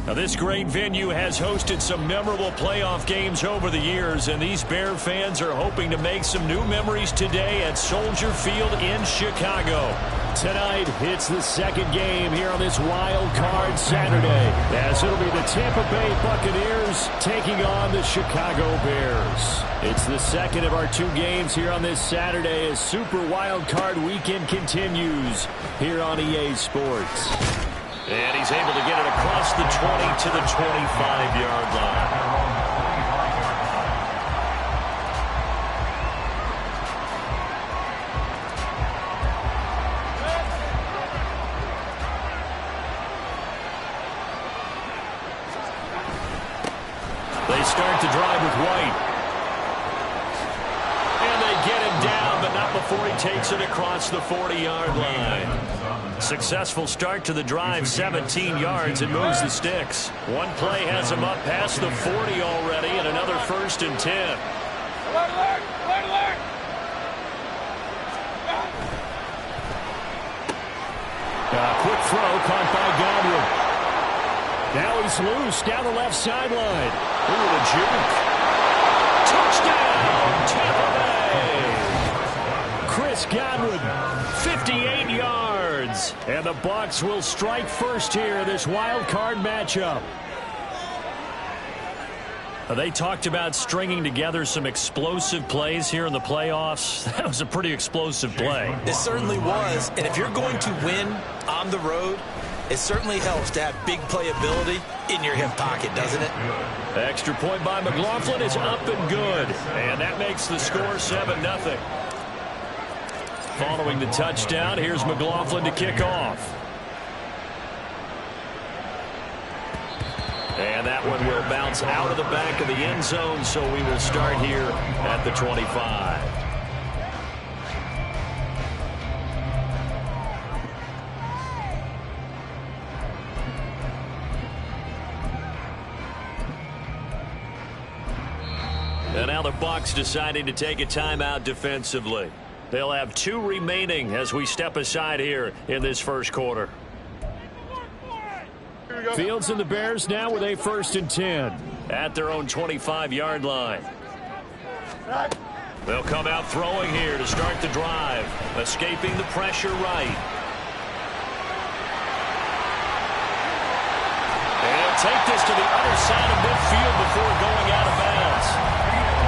Now, this great venue has hosted some memorable playoff games over the years, and these Bear fans are hoping to make some new memories today at Soldier Field in Chicago. Tonight, it's the second game here on this Wild Card Saturday, as it'll be the Tampa Bay Buccaneers taking on the Chicago Bears. It's the second of our two games here on this Saturday as Super Wild Card Weekend continues here on EA Sports. And he's able to get it across the 20 to the 25-yard line. They start to drive with White. And they get him down, but not before he takes it across the 40-yard line. Successful start to the drive, 17 yards, and moves the sticks. One play has him up past the 40 already, and another 1st and 10. Quick throw caught by Godwin. Now he's loose down the left sideline. Ooh, the juke. Touchdown, Tampa Bay. Chris Godwin, 58 yards. And the Bucs will strike first here in this wild card matchup. They talked about stringing together some explosive plays here in the playoffs. That was a pretty explosive play. It certainly was. And if you're going to win on the road, it certainly helps to have big playability in your hip pocket, doesn't it? The extra point by McLaughlin is up and good. And that makes the score 7-0. Following the touchdown, here's McLaughlin to kick off. And that one will bounce out of the back of the end zone, so we will start here at the 25. And now the Bucs deciding to take a timeout defensively. They'll have 2 remaining as we step aside here in this first quarter. Fields and the Bears now with a 1st and 10 at their own 25-yard line. They'll come out throwing here to start the drive, escaping the pressure right. And take this to the other side of midfield before going out of bounds.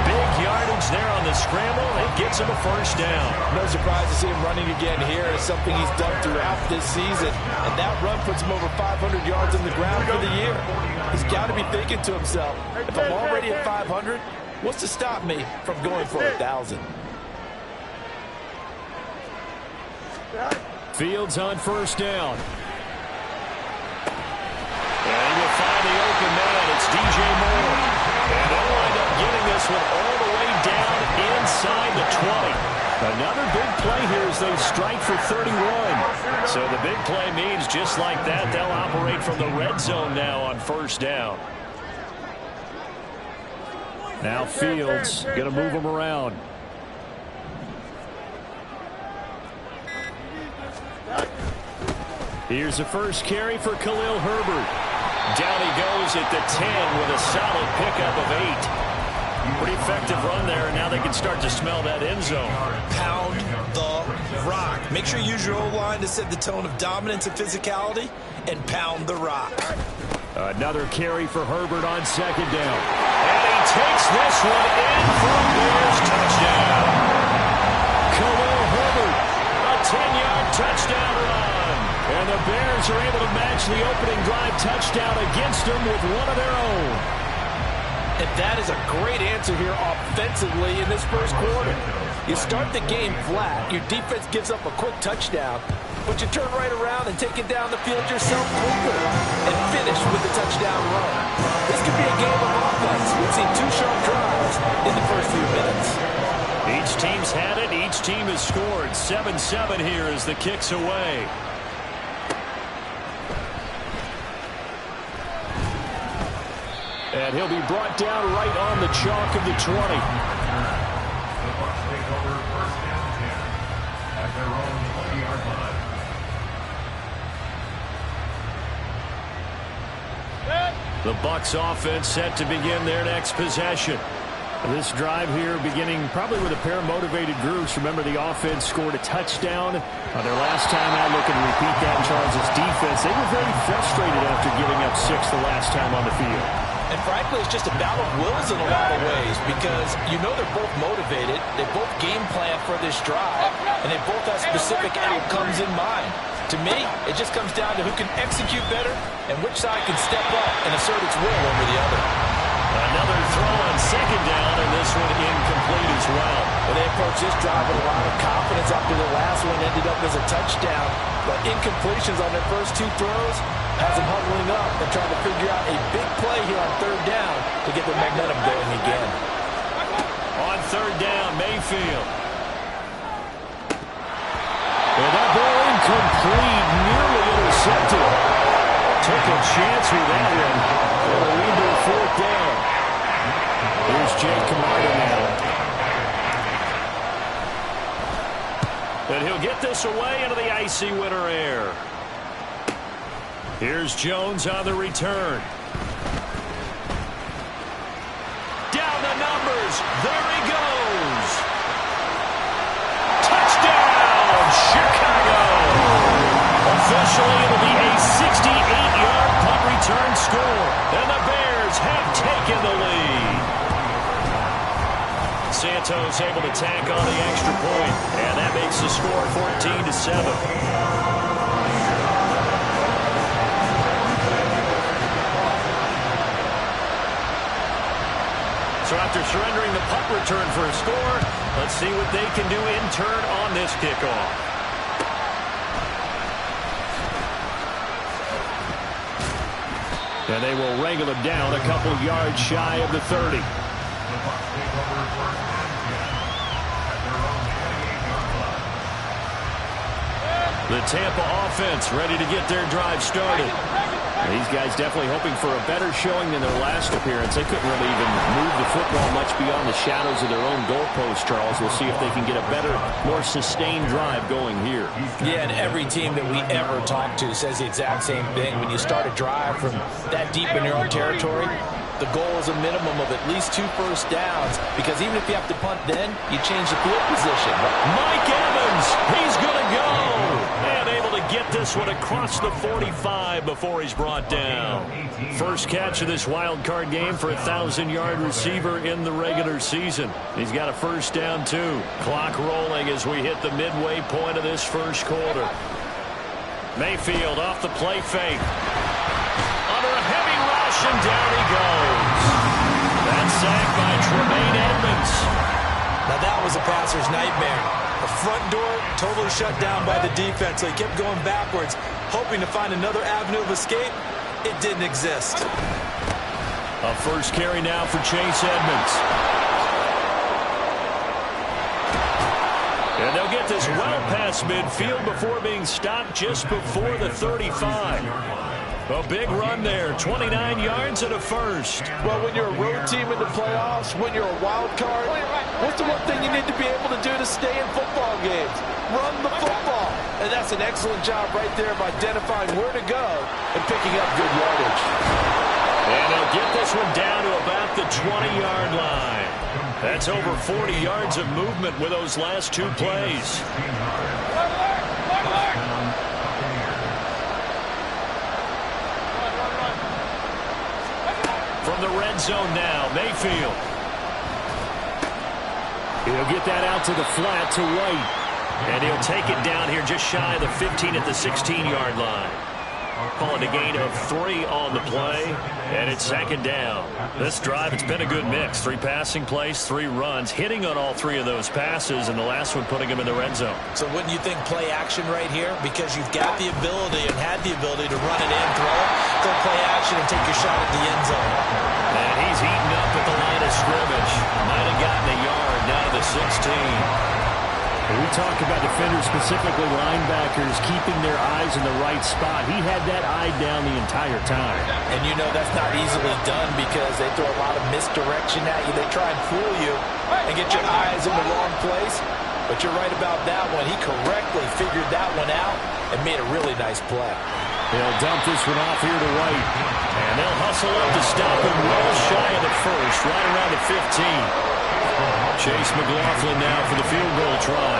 Big yardage there on the scramble. It gets him a 1st down. No surprise to see him running again here. It's something he's done throughout this season. And that run puts him over 500 yards on the ground for the year. He's got to be thinking to himself, if I'm already at 500, what's to stop me from going for 1,000? Fields on 1st down. And he will find the open man. It's DJ Moore. And they'll wind up getting this one all the way down inside the 20. Another big play here as they strike for 31. So the big play means just like that, they'll operate from the red zone now on 1st down. Now Fields going to move him around. Here's the first carry for Khalil Herbert. Down he goes at the 10 with a solid pickup of 8. Pretty effective run there, and now they can start to smell that end zone. Pound the rock. Make sure you use your O-line to set the tone of dominance and physicality, and pound the rock. Another carry for Herbert on 2nd down. And he takes this one in for a Bears touchdown. Khalil Herbert, a 10-yard touchdown run. And the Bears are able to match the opening drive touchdown against them with one of their own. And that is a great answer here offensively in this first quarter. You start the game flat, your defense gives up a quick touchdown, but you turn right around and take it down the field yourself quicker and finish with the touchdown run. This could be a game of offense. We've seen 2 sharp drives in the first few minutes. Each team's had it. Each team has scored. 7-7 here as the kick's away. And he'll be brought down right on the chalk of the 20. The Bucs take over 1st down and 10 at their own 20-yard line. The Bucs offense set to begin their next possession. This drive here beginning probably with a pair of motivated groups. Remember, the offense scored a touchdown their last time out. Looking to repeat that in Charles' defense. They were very frustrated after giving up 6 the last time on the field. And frankly, it's just a battle of wills in a lot of ways because you know they're both motivated. They both game plan for this drive, and they both have specific outcomes in mind. To me, it just comes down to who can execute better and which side can step up and assert its will over the other. Another throw on second down, and this one incomplete as well. Well, they approached this drive with a lot of confidence after the last one ended up as a touchdown. But incompletions on their first 2 throws has them huddling up and trying to figure out a big play here on third down to get the momentum going again. On third down, Mayfield. Well, that ball incomplete, nearly intercepted. Took a chance with that one. It'll lead to a fourth down. Here's Jake Camarda now. And he'll get this away into the icy winter air. Here's Jones on the return. Down the numbers. There he goes. Touchdown, Chicago. Officially, it'll be a 68-yard punt return score. And the Bears have taken the lead. Santos able to tack on the extra point. And that makes the score 14-7. So after surrendering the punt return for a score, let's see what they can do in turn on this kickoff. And they will wrangle it down a couple yards shy of the 30. The Tampa offense ready to get their drive started. These guys definitely hoping for a better showing than their last appearance. They couldn't really even move the football much beyond the shadows of their own goalpost, Charles. We'll see if they can get a better, more sustained drive going here. Yeah, and every team that we ever talk to says the exact same thing. When you start a drive from that deep in your own territory, the goal is a minimum of at least 2 first downs, because even if you have to punt then, you change the field position. Mike Evans, he's going to go. And able to get this one across the 45 before he's brought down. First catch of this wild card game for a 1,000-yard receiver in the regular season. He's got a first down, too. Clock rolling as we hit the midway point of this first quarter. Mayfield off the play fake. Under a heavy rush, and down he goes. That's sacked by Tremaine Edmonds. Now that was a passer's nightmare. The front door totally shut down by the defense, so he kept going backwards, hoping to find another avenue of escape. It didn't exist. A first carry now for Chase Edmonds. And they'll get this well past midfield before being stopped just before the 35. A big run there, 29 yards and a first. Well, when you're a road team in the playoffs, when you're a wild card, what's the one thing you need to be able to do to stay in football games? Run the football. And that's an excellent job right there of identifying where to go and picking up good yardage. And they'll get this one down to about the 20-yard line. That's over 40 yards of movement with those last 2 plays. From the red zone now, Mayfield. He'll get that out to the flat to White. And he'll take it down here just shy of the 15 at the 16-yard line. Calling a gain of 3 on the play, and it's second down. This drive, it's been a good mix. 3 passing plays, 3 runs, hitting on all 3 of those passes, and the last one putting him in the red zone. So wouldn't you think play action right here? Because you've got the ability and had the ability to run it in, throw it, go play action, and take your shot at the end zone. And he's heating up at the line of scrimmage. Might have gotten a yard down to the 16. We talk about defenders, specifically linebackers, keeping their eyes in the right spot. He had that eye down the entire time. And you know that's not easily done because they throw a lot of misdirection at you. They try and fool you and get your eyes in the wrong place. But you're right about that one. He correctly figured that one out and made a really nice play. They'll dump this one off here to right. And they'll hustle up to stop him well shy of the first, right around the 15. Chase McLaughlin now for the field goal try.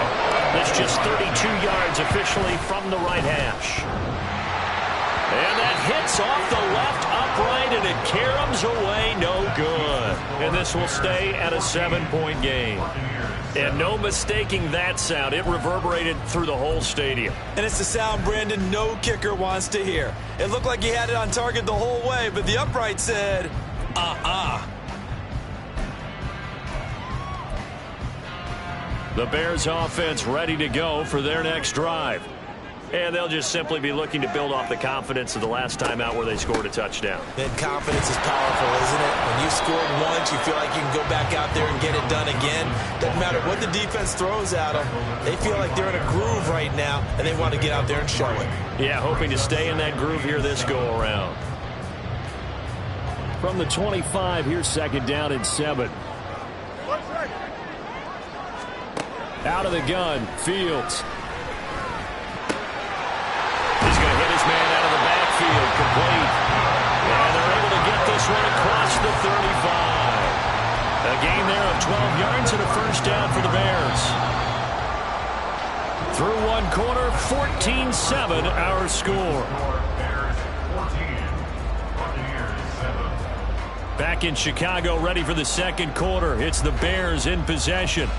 That's just 32 yards officially from the right hash. And that hits off the left upright, and it caroms away, no good. And this will stay at a 7-point game. And no mistaking that sound. It reverberated through the whole stadium. And it's the sound, Brandon, no kicker wants to hear. It looked like he had it on target the whole way, but the upright said, The Bears offense ready to go for their next drive. And they'll just simply be looking to build off the confidence of the last time out where they scored a touchdown. Then confidence is powerful, isn't it? When you scored once, you feel like you can go back out there and get it done again. Doesn't matter what the defense throws at them. They feel like they're in a groove right now, and they want to get out there and show it. Yeah, hoping to stay in that groove here this go-around. From the 25, here's second down and 7. Out of the gun, Fields. He's going to hit his man out of the backfield, complete. And they're able to get this one across the 35. A gain there of 12 yards and a first down for the Bears. Through one quarter, 14-7 our score. Back in Chicago, ready for the second quarter. It's the Bears in possession,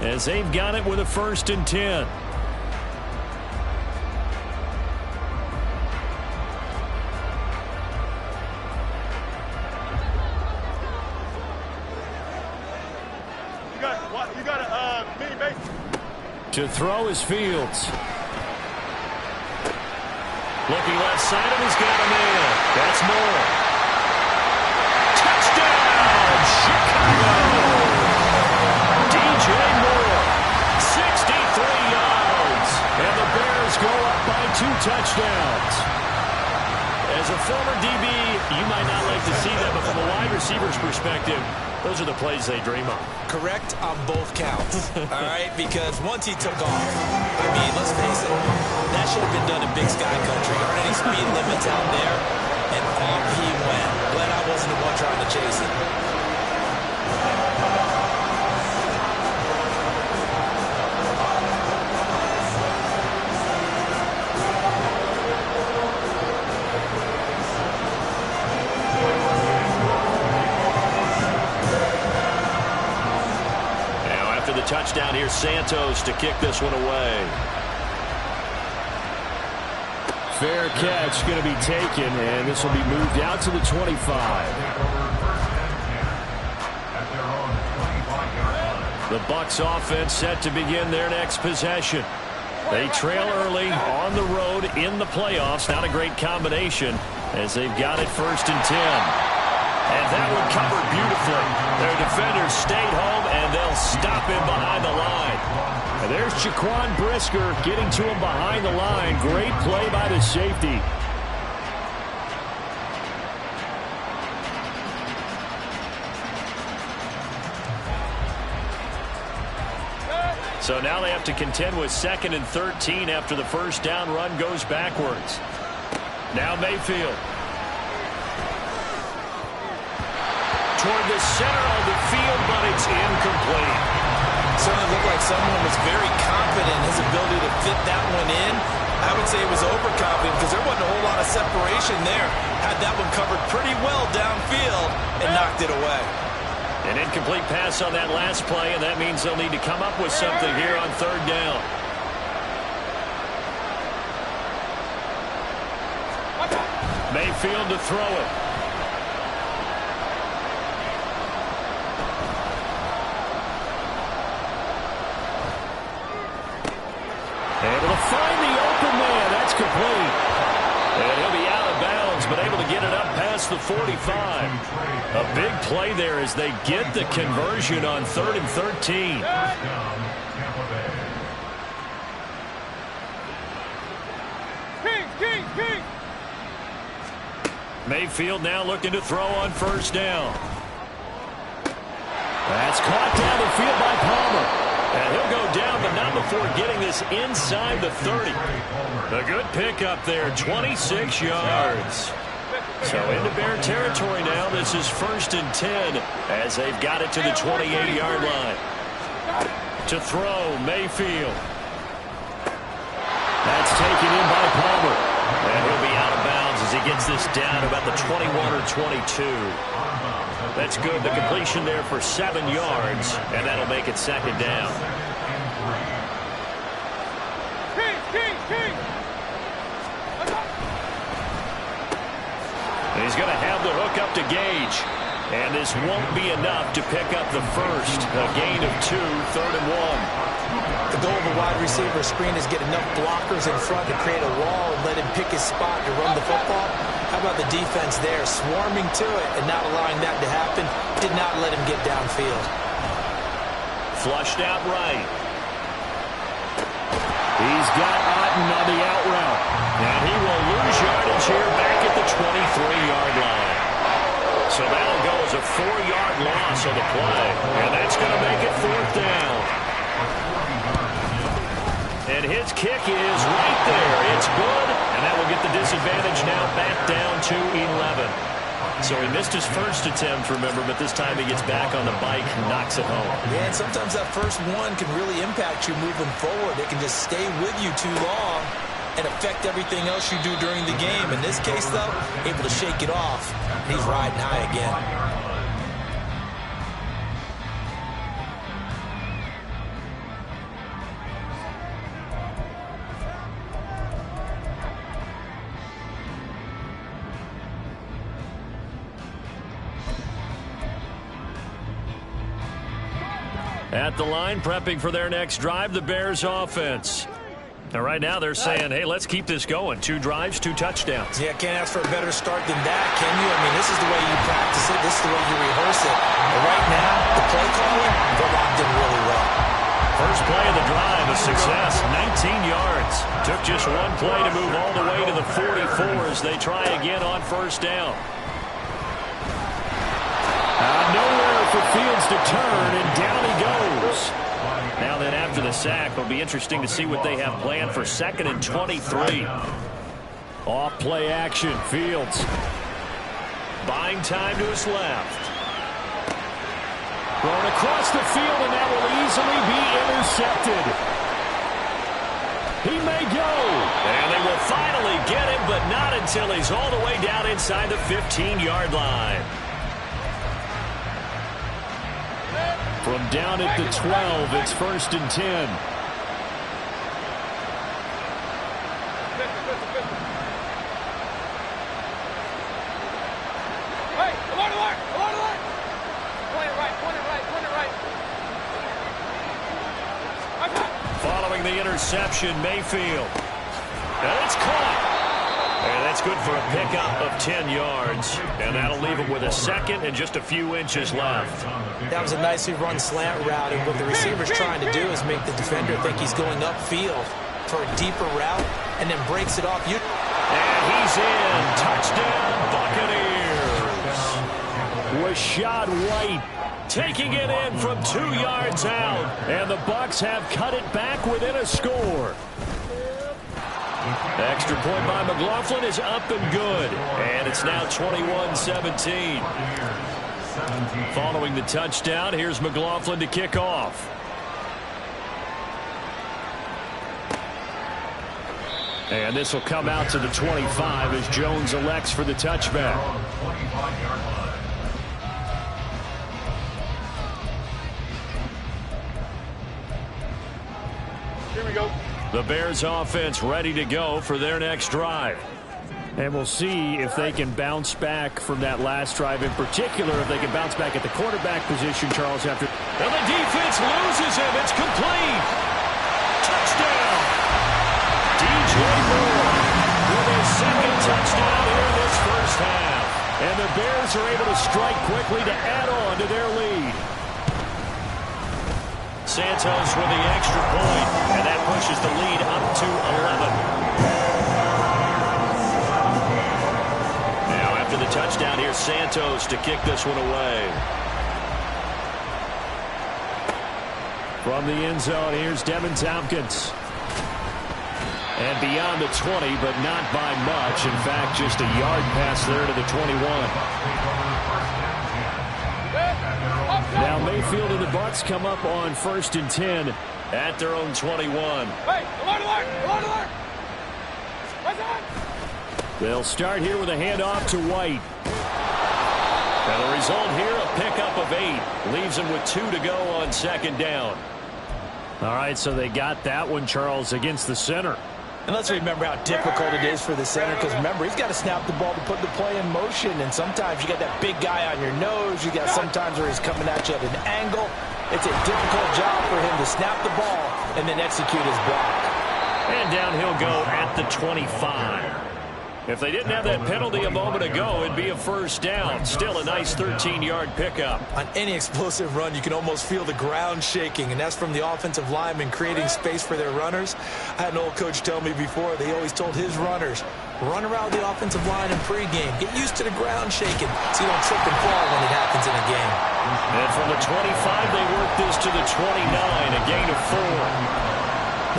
as they've got it with a 1st and 10. To throw is Fields. Looking left side of him, he's got him in. That's Moore. Touchdown, Chicago! DJ Moore, 63 yards. And the Bears go up by 2 touchdowns. As a former DB, you might not like to see that, but from a wide receiver's perspective, those are the plays they dream of. Correct on both counts, all right? Because once he took off, I mean, let's face it, that should have been done in Big Sky Country. Aren't any speed limits out there? And off he went. Glad I wasn't the one trying to chase it. Touchdown here, Santos to kick this one away. Fair catch going to be taken, and this will be moved out to the 25. The Bucs offense set to begin their next possession. They trail early on the road in the playoffs. Not a great combination as they've got it 1st and 10. And that one covered beautifully. Their defenders stayed home, and they'll stop him behind the line. And there's Jaquan Brisker getting to him behind the line. Great play by the safety. So now they have to contend with 2nd and 13 after the first down run goes backwards. Now Mayfield. Toward the center of the field, but it's incomplete. Certainly looked like someone was very confident in his ability to fit that one in. I would say it was overconfident because there wasn't a whole lot of separation there. Had that one covered pretty well downfield and knocked it away. An incomplete pass on that last play, and that means they'll need to come up with something here on 3rd down. Mayfield to throw it. Able to find the open man. That's complete. And he'll be out of bounds, but able to get it up past the 45. A big play there as they get the conversion on 3rd and 13. Mayfield now looking to throw on 1st down. That's caught down the field by Palmer. And he'll go down, but not before getting this inside the 30. A good pickup there, 26 yards. So into Bear territory now. This is 1st and 10 as they've got it to the 28-yard line. To throw, Mayfield. That's taken in by Palmer. And he'll be out of bounds as he gets this down about the 21 or 22. That's good. The completion there for 7 yards, and that'll make it 2nd down. And he's going to have the hook up to Gage. And this won't be enough to pick up the first. A gain of 2, 3rd and 1. The goal of a wide receiver screen is get enough blockers in front to create a wall and let him pick his spot to run the football. How about the defense there, swarming to it and not allowing that to happen? Did not let him get downfield. Flushed out right. He's got Otten on the out route. And he will lose yardage here back at the 23-yard line. So that'll go as a 4-yard loss on the play. And that's going to make it 4th down. And his kick is right there. It's good. And that will get the disadvantage now back down to 11. So he missed his first attempt, remember, but this time he gets back on the bike and knocks it home. Yeah, and sometimes that first one can really impact you moving forward. It can just stay with you too long and affect everything else you do during the game. In this case, though, able to shake it off. And he's riding high again. At the line, prepping for their next drive, the Bears offense. And right now they're saying, hey, let's keep this going. 2 drives, 2 touchdowns. Yeah, can't ask for a better start than that, can you? I mean, this is the way you practice it. This is the way you rehearse it. But right now, the play calling, they're locked in really well. First play of the drive, a success, 19 yards. Took just 1 play to move all the way to the 44 as they try again on 1st down. Nowhere for Fields to turn, and down he goes. Now then, after the sack, it'll be interesting to see what they have planned for 2nd and 23. Off play action, Fields. Buying time to his left. Thrown across the field, and that will easily be intercepted. He may go. And they will finally get him, but not until he's all the way down inside the 15-yard line. From down at the 12, it's 1st and 10. Following the interception, Mayfield. And it's caught. And that's good for a pickup of 10 yards. And that'll leave it with a 2nd and just a few inches left. That was a nicely run slant route, and what the receiver's trying to do is make the defender think he's going upfield for a deeper route, and then breaks it off. And he's in. Touchdown, Buccaneers. Rashad White taking it in from 2 yards out, and the Bucs have cut it back within a score. Extra point by McLaughlin is up and good, and it's now 21-17. Following the touchdown, here's McLaughlin to kick off. And this will come out to the 25 as Jones elects for the touchback. Here we go. The Bears offense ready to go for their next drive. And we'll see if they can bounce back from that last drive, in particular if they can bounce back at the quarterback position, Charles, after. And the defense loses him. It's complete. Touchdown. DJ Moore with his 2nd touchdown here in this first half. And the Bears are able to strike quickly to add on to their lead. Santos with the extra point, and that pushes the lead up to 11. Now after the touchdown, here's Santos to kick this one away. From the end zone, here's Devin Tompkins. And beyond the 20, but not by much. In fact, just a yard pass there to the 21. Now Mayfield and the Bucs come up on 1st and 10 at their own 21. They'll start here with a handoff to White. And the result here, a pickup of 8. Leaves them with 2 to go on 2nd down. All right, so they got that one, Charles, against the center. And let's remember how difficult it is for the center, because remember, he's got to snap the ball to put the play in motion, and sometimes you got that big guy on your nose. You got sometimes where he's coming at you at an angle. It's a difficult job for him to snap the ball and then execute his block. And down he'll go at the 25. If they didn't have that penalty a moment ago, it'd be a 1st down. Still a nice 13-yard pickup. On any explosive run, you can almost feel the ground shaking, and that's from the offensive linemen creating space for their runners. I had an old coach tell me before, they always told his runners, run around the offensive line in pregame. Get used to the ground shaking so you don't trip and fall when it happens in a game. And from the 25, they work this to the 29, a gain of 4.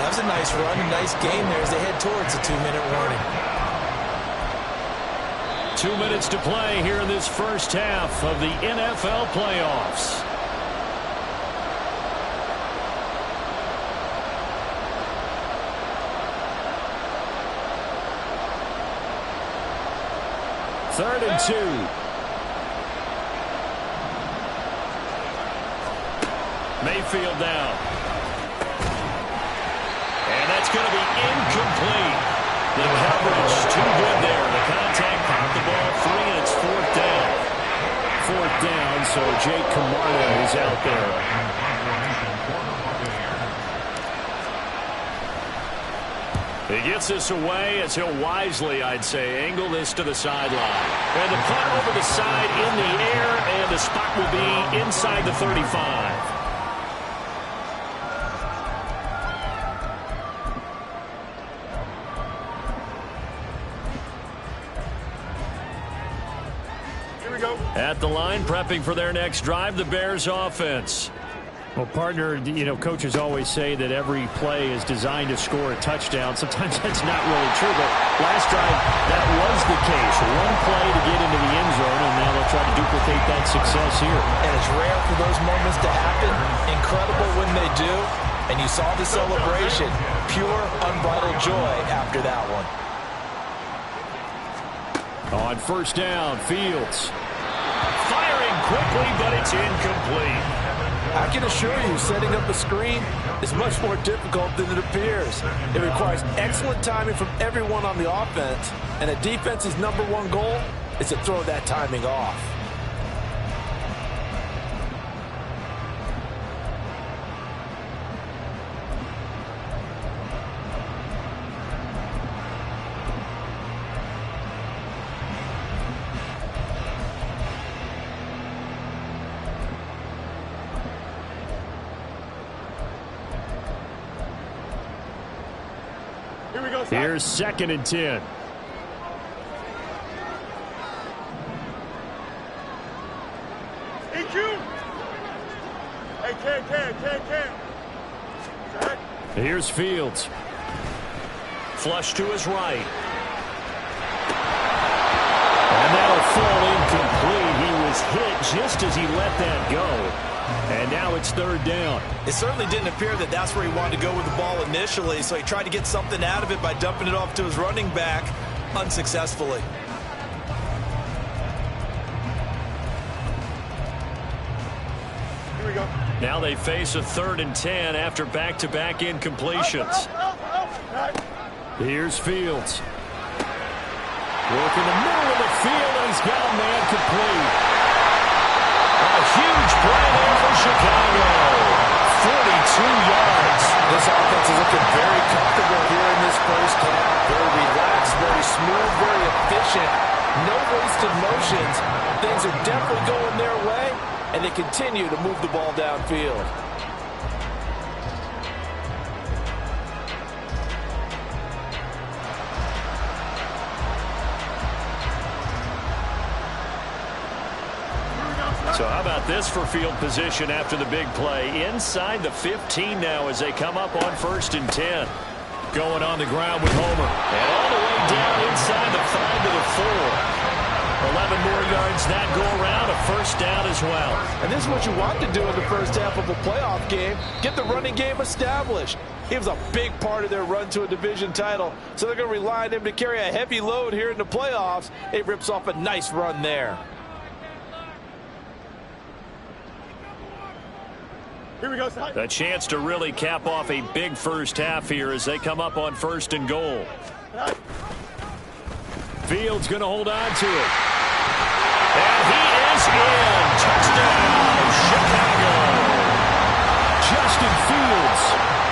That was a nice run, a nice game there as they head towards a 2-minute warning. 2 minutes to play here in this first half of the NFL playoffs. Third and 2. Mayfield down. And that's going to be incomplete. The coverage too good there. The contact popped the ball free, and it's 4th down. 4th down, so Jake Camarda is out there. He gets this away as he'll wisely, I'd say, angle this to the sideline. And the punt over the side in the air, and the spot will be inside the 35. At the line, prepping for their next drive, the Bears offense. Well, partner, coaches always say that every play is designed to score a touchdown. Sometimes that's not really true, but last drive, that was the case. One play to get into the end zone, and now they'll try to duplicate that success here. And it's rare for those moments to happen. Incredible when they do. And you saw the celebration. Pure, unbridled joy after that one. On 1st down, Fields. Firing quickly, but it's incomplete. I can assure you, setting up a screen is much more difficult than it appears. It requires excellent timing from everyone on the offense, and a defense's #1 goal is to throw that timing off. Here's 2nd and 10. Here's Fields. Flush to his right. And that'll fall incomplete. He was hit just as he let that go. And now it's 3rd down. It certainly didn't appear that that's where he wanted to go with the ball initially, so he tried to get something out of it by dumping it off to his running back unsuccessfully. Here we go. Now they face a 3rd and 10 after back-to-back incompletions. Here's Fields. Work in the middle of the field, and he's got a man complete. A huge play there for Chicago. 42 yards. This offense is looking very comfortable here in this first half. Very relaxed, very smooth, very efficient. No wasted motions. Things are definitely going their way, and they continue to move the ball downfield. So how about this for field position after the big play? Inside the 15 now as they come up on 1st and 10. Going on the ground with Homer. And all the way down inside the 5 to the 4. 11 more yards that go around, a first down as well. And this is what you want to do in the first half of a playoff game. Get the running game established. He was a big part of their run to a division title, so they're going to rely on him to carry a heavy load here in the playoffs. It rips off a nice run there. Here we go. A chance to really cap off a big first half here as they come up on 1st and goal. Fields going to hold on to it. And he is in. Touchdown, Chicago. Justin Fields,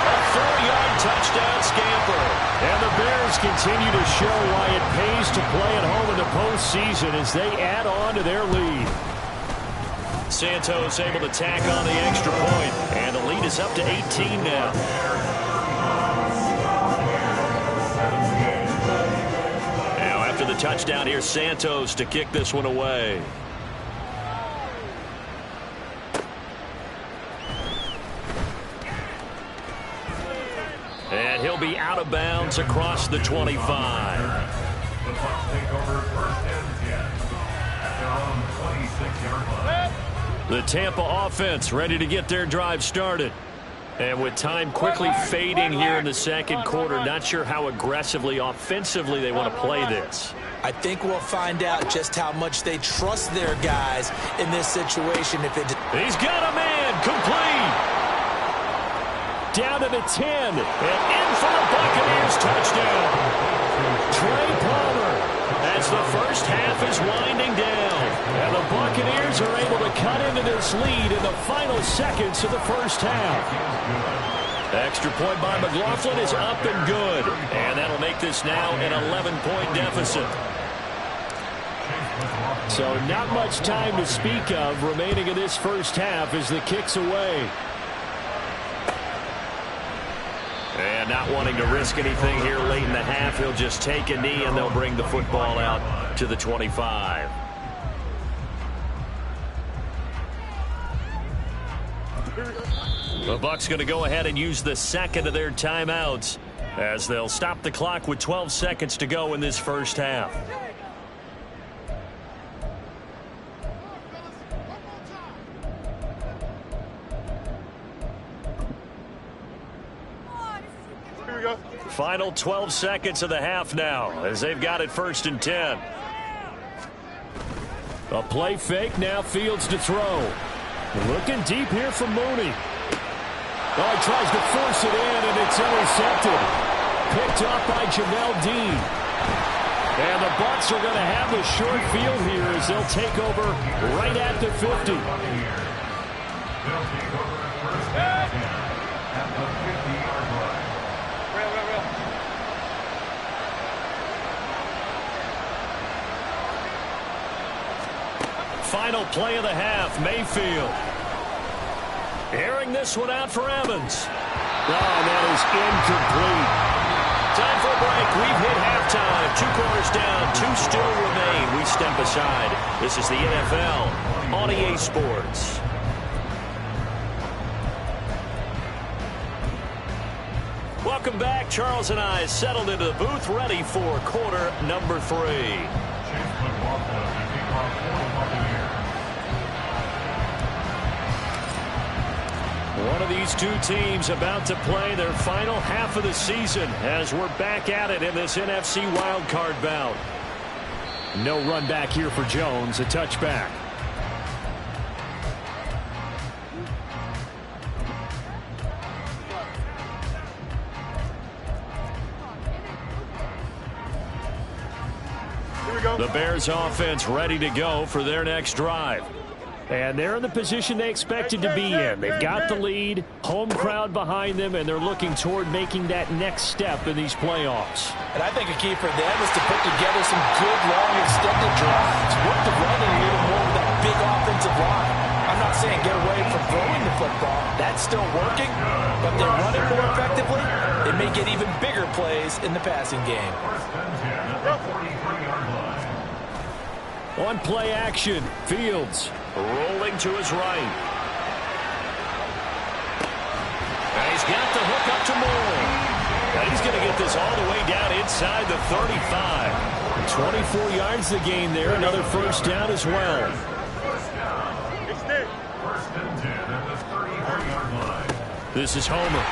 a 4-yard touchdown scamper. And the Bears continue to show why it pays to play at home in the postseason as they add on to their lead. Santos able to tack on the extra point, and the lead is up to 18 now. After the touchdown, here's Santos to kick this one away. And he'll be out of bounds across the 25. The Bucs take over 1st and 10 at their own 26-yard line. The Tampa offense ready to get their drive started. And with time quickly fading here in the second quarter, not sure how aggressively, offensively they want to play this. I think we'll find out just how much they trust their guys in this situation. He's got a man, complete. Down to the 10, and in for the Buccaneers touchdown. Trey Palmer, as the first half is winding down. And the Buccaneers are able to cut into this lead in the final seconds of the first half. Extra point by McLaughlin is up and good. And that'll make this now an 11-point deficit. So not much time to speak of remaining in this first half as the kick's away. And not wanting to risk anything here late in the half, he'll just take a knee and they'll bring the football out to the 25. The Bucs going to go ahead and use the second of their timeouts as they'll stop the clock with 12 seconds to go in this first half. Here we go. Final 12 seconds of the half now as they've got it 1st and 10. A play fake, now Fields to throw. Looking deep here from Mooney. Oh, he tries to force it in, and it's intercepted. Picked up by Jamel Dean. And the Bucs are going to have the short field here as they'll take over right at the 50. They'll take over 1st and 10 at the 50-yard line. Final play of the half, Mayfield. Airing this one out for Evans. Oh, that is incomplete. Time for a break. We've hit halftime. 2 quarters down, 2 still remain. We step aside. This is the NFL on EA Sports. Welcome back. Charles and I settled into the booth, ready for quarter number 3. One of these two teams about to play their final half of the season as we're back at it in this NFC wildcard bout. No run back here for Jones, a touchback. Here we go. The Bears offense ready to go for their next drive. And they're in the position they expected to be in. They've got the lead, home crowd behind them, and they're looking toward making that next step in these playoffs. And I think a key for them is to put together some good, long, extended drives. Work the running a little more with that big offensive line. I'm not saying get away from throwing the football. That's still working. But they're running more effectively. They may get even bigger plays in the passing game. On play action, Fields. Rolling to his right. And he's got the hook up to Moore. And he's going to get this all the way down inside the 35. 24 yards the gain there. Another first down as well. First and 10 at the 34-yard line. This is Homer.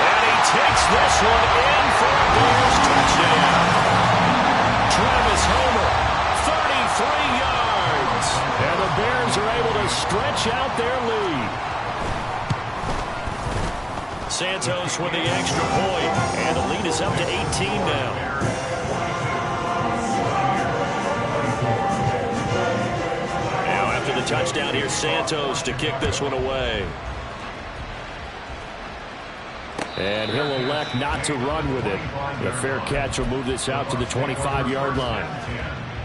And he takes this one in for a Bears touchdown. Travis Homer, 33 yards. And the Bears are able to stretch out their lead. Santos with the extra point. And the lead is up to 18 now. The touchdown here, Santos to kick this one away. And he'll elect not to run with it. The fair catch will move this out to the 25-yard line.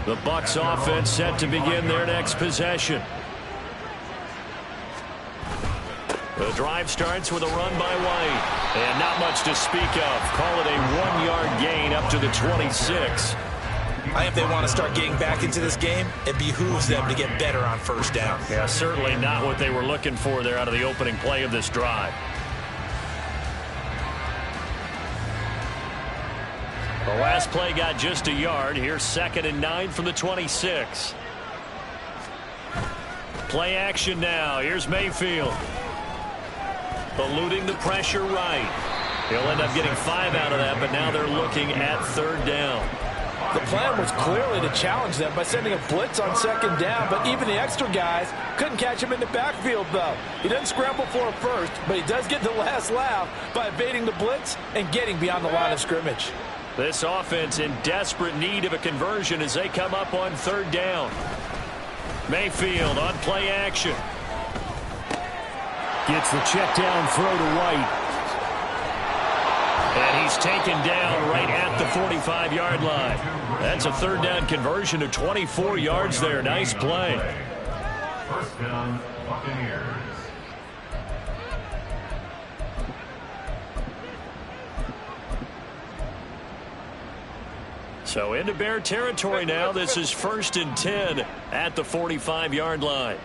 The Bucs offense set to begin their next possession. The drive starts with a run by White. And not much to speak of. Call it a 1-yard gain up to the 26. I think if they want to start getting back into this game, it behooves them to get better on first down. Yeah, certainly not what they were looking for there out of the opening play of this drive. The last play got just a yard. Here's 2nd and 9 from the 26. Play action now. Here's Mayfield. Eluding the pressure right. He'll end up getting 5 out of that, but now they're looking at 3rd down. The plan was clearly to challenge them by sending a blitz on 2nd down, but even the extra guys couldn't catch him in the backfield, though. He doesn't scramble for a first, but he does get the last laugh by evading the blitz and getting beyond the line of scrimmage. This offense in desperate need of a conversion as they come up on 3rd down. Mayfield on play action. Gets the check down throw to White. And he's taken down right at the 45-yard line. That's a 3rd down conversion of 24 yards there. Nice play. First down, Buccaneers. So into Bear territory now. This is 1st and 10 at the 45-yard line.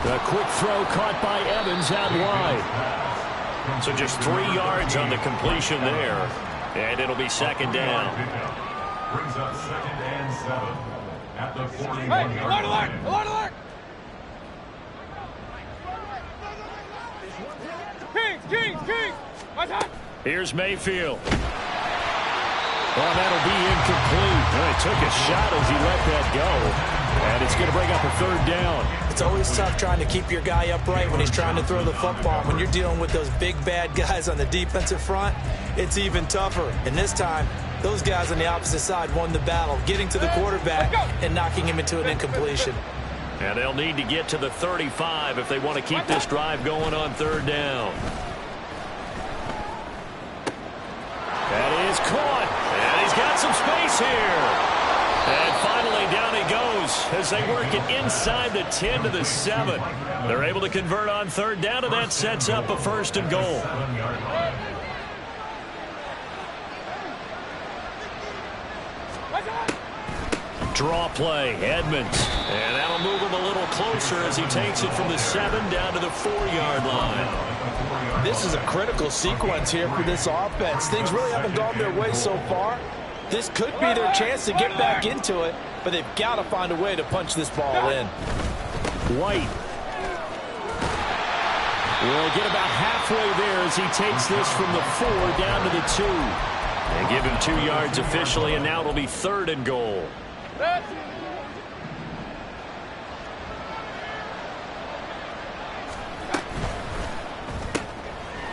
The quick throw caught by Evans out wide. So just 3 yards on the completion there. And it'll be 2nd down. Brings up 2nd and 7 at the 41-yard line. Alert, alert! Kings! Here's Mayfield. Well, that'll be incomplete. Well, he took a shot as he let that go. And it's going to bring up a 3rd down. It's always tough trying to keep your guy upright when he's trying to throw the football. When you're dealing with those big, bad guys on the defensive front, it's even tougher. And this time, those guys on the opposite side won the battle, getting to the quarterback and knocking him into an incompletion. And they'll need to get to the 35 if they want to keep this drive going on 3rd down. That is caught. And he's got some space here. And finally, down he goes as they work it inside the 10 to the 7. They're able to convert on 3rd down, and that sets up a 1st and goal. Draw play, Edmonds. And that'll move him a little closer as he takes it from the 7 down to the 4-yard line. This is a critical sequence here for this offense. Things really haven't gone their way so far. This could be their chance to get back into it, but they've got to find a way to punch this ball in. White will get about halfway there as he takes this from the 4 down to the 2. And give him 2 yards officially, and now it'll be 3rd and goal.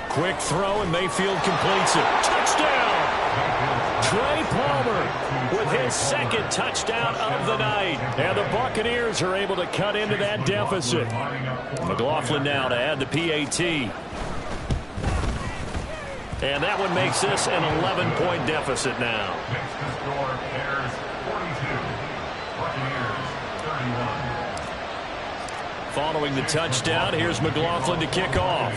Quick throw, and Mayfield completes it. Touchdown! Trey Palmer with his 2nd touchdown of the night. And the Buccaneers are able to cut into that deficit. McLaughlin now to add the PAT. And that one makes this an 11-point deficit now. Following the touchdown, here's McLaughlin to kick off.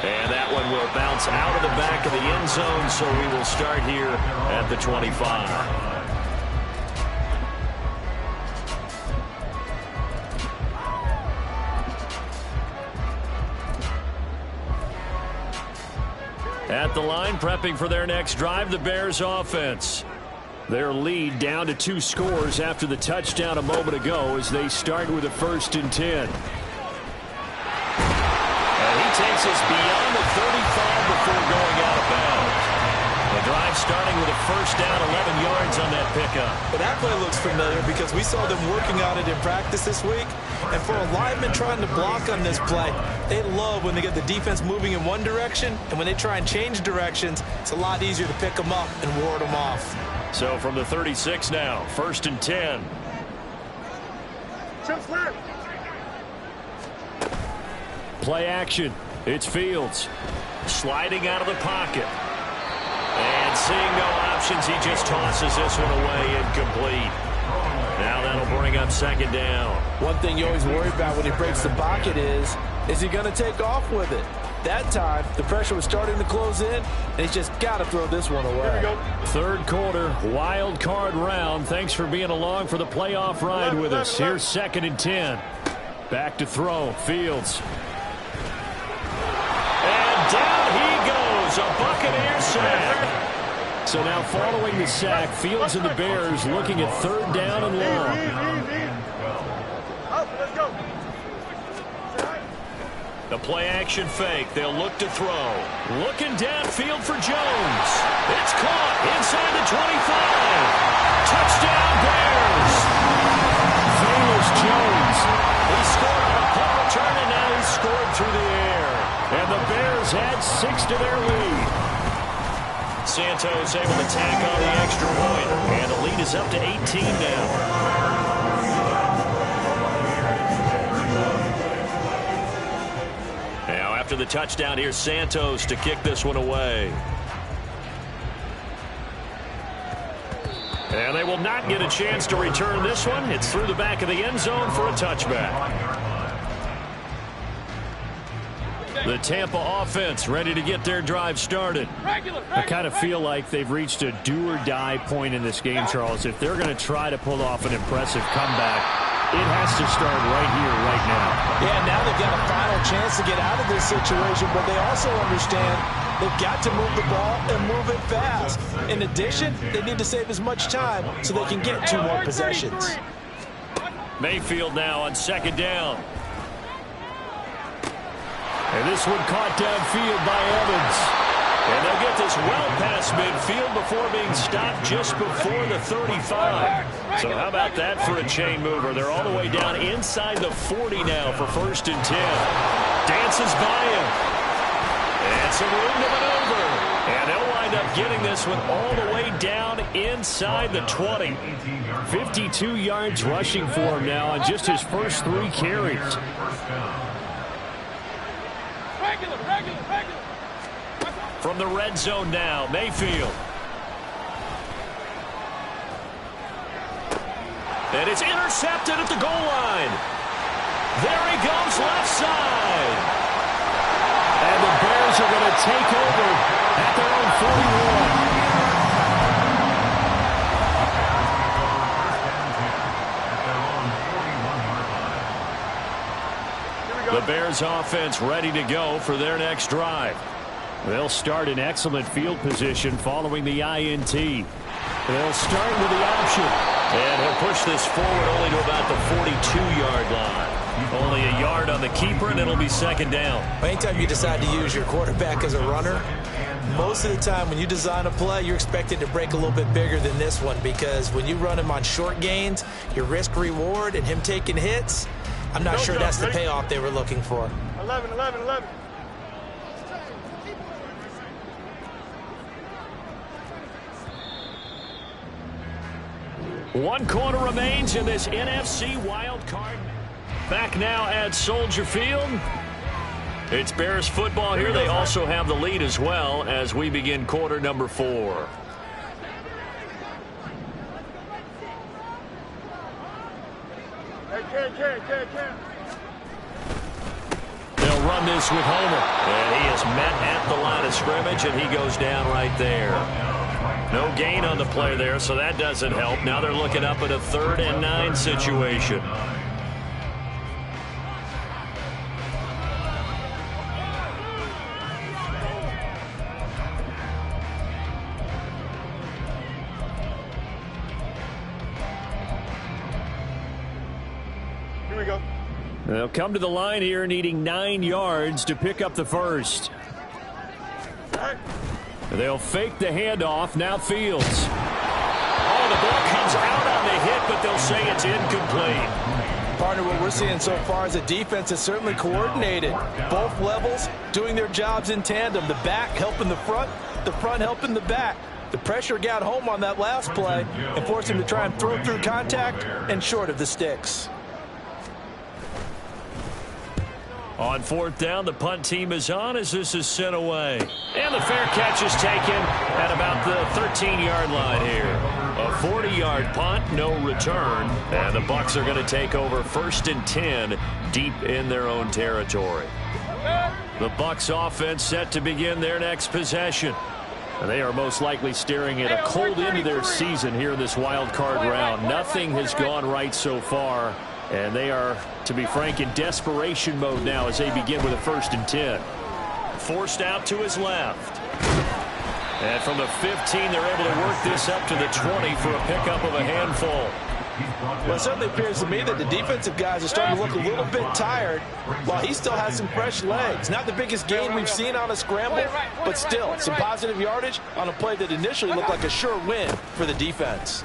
And that one will a bounce out of the back of the end zone, so we will start here at the 25. At the line, prepping for their next drive, the Bears offense. Their lead down to 2 scores after the touchdown a moment ago as they start with a 1st and 10. And he takes us beyond the 35 before going out of bounds. The drive starting with a 1st down, 11 yards on that pickup. But that play looks familiar because we saw them working on it in practice this week. And for a lineman trying to block on this play, they love when they get the defense moving in one direction, and when they try and change directions, it's a lot easier to pick them up and ward them off. So from the 36 now, 1st and 10. Play action. It's Fields. Sliding out of the pocket. And seeing no options, he just tosses this one away incomplete. Now that'll bring up 2nd down. One thing you always worry about when he breaks the pocket is he going to take off with it? That time, the pressure was starting to close in, and he's just got to throw this one away. 3rd quarter, wild card round. Thanks for being along for the playoff ride with us. Here's 2nd and 10. Back to throw. Fields. And down he goes. A Buccaneer sack. So now following the sack, Fields and the Bears looking at 3rd down and long. The play-action fake. They'll look to throw. Looking downfield for Jones. It's caught inside the 25. Touchdown, Bears. Famous Jones. He scored on a punt return, and now he's scored through the air. And the Bears add 6 to their lead. Santos able to tack on the extra point, and the lead is up to 18 now. After the touchdown, here's Santos to kick this one away. And they will not get a chance to return this one. It's through the back of the end zone for a touchback. The Tampa offense ready to get their drive started. I kind of feel like they've reached a do-or-die point in this game, Charles. If they're going to try to pull off an impressive comeback, it has to start right here, right now. Yeah, now they've got a final chance to get out of this situation, but they also understand they've got to move the ball and move it fast. In addition, they need to save as much time so they can get 2 more possessions. Mayfield now on 2nd down. And this one caught downfield by Evans. And they'll get this well past midfield before being stopped just before the 35. So how about that for a chain mover? They're all the way down inside the 40 now for 1st and 10. Dances by him. And some room to maneuver. And they'll wind up getting this one all the way down inside the 20. 52 yards rushing for him now on just his first 3 carries. From the red zone now, Mayfield. And it's intercepted at the goal line. There he goes, left side. And the Bears are going to take over at their own 41. The Bears offense ready to go for their next drive. They'll start in excellent field position following the INT. They'll start with the option. And he'll push this forward only to about the 42-yard line. Only a yard on the keeper, and it'll be 2nd down. Anytime you decide to use your quarterback as a runner, most of the time when you design a play, you're expected to break a little bit bigger than this one, because when you run him on short gains, your risk-reward and him taking hits, I'm not sure that's the payoff they were looking for. 11. 1 quarter remains in this NFC wild card. Back now at Soldier Field. It's Bears football here. They also have the lead as well as we begin quarter number 4. They'll run this with Homer. And he is met at the line of scrimmage, and he goes down right there. No gain on the play there, so that doesn't help. Now they're looking up at a 3rd and 9 situation. Here we go. They'll come to the line here needing 9 yards to pick up the first. They'll fake the handoff. Now Fields. Oh, the ball comes out on the hit, but they'll say it's incomplete. Partner, what we're seeing so far is the defense is certainly coordinated. Both levels doing their jobs in tandem. The back helping the front helping the back. The pressure got home on that last play and forced him to try and throw through contact and short of the sticks. On 4th down, the punt team is on as this is sent away. And the fair catch is taken at about the 13-yard line here. A 40-yard punt, no return. And the Bucs are going to take over 1st and 10 deep in their own territory. The Bucs offense set to begin their next possession. And they are most likely staring at a cold end of their season here in this wild card round. Nothing has gone right so far. And they are, to be frank, in desperation mode now as they begin with a 1st and 10. Forced out to his left. And from the 15, they're able to work this up to the 20 for a pickup of a handful. Well, it certainly appears to me that the defensive guys are starting to look a little bit tired while he still has some fresh legs. Not the biggest gain we've seen on a scramble, but still some positive yardage on a play that initially looked like a sure win for the defense.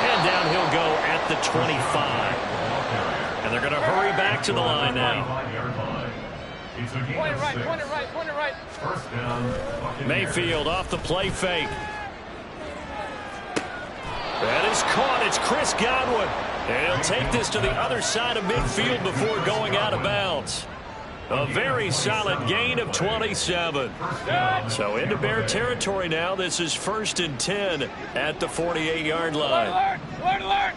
And down he'll go at the 25. And they're going to hurry back to the line now. Point it right, point it right, point it right. Mayfield off the play fake. That is caught. It's Chris Godwin. And he'll take this to the other side of midfield before going out of bounds. A very solid gain of 27. So into Bear territory now. This is 1st and 10 at the 48-yard line. Alert, alert,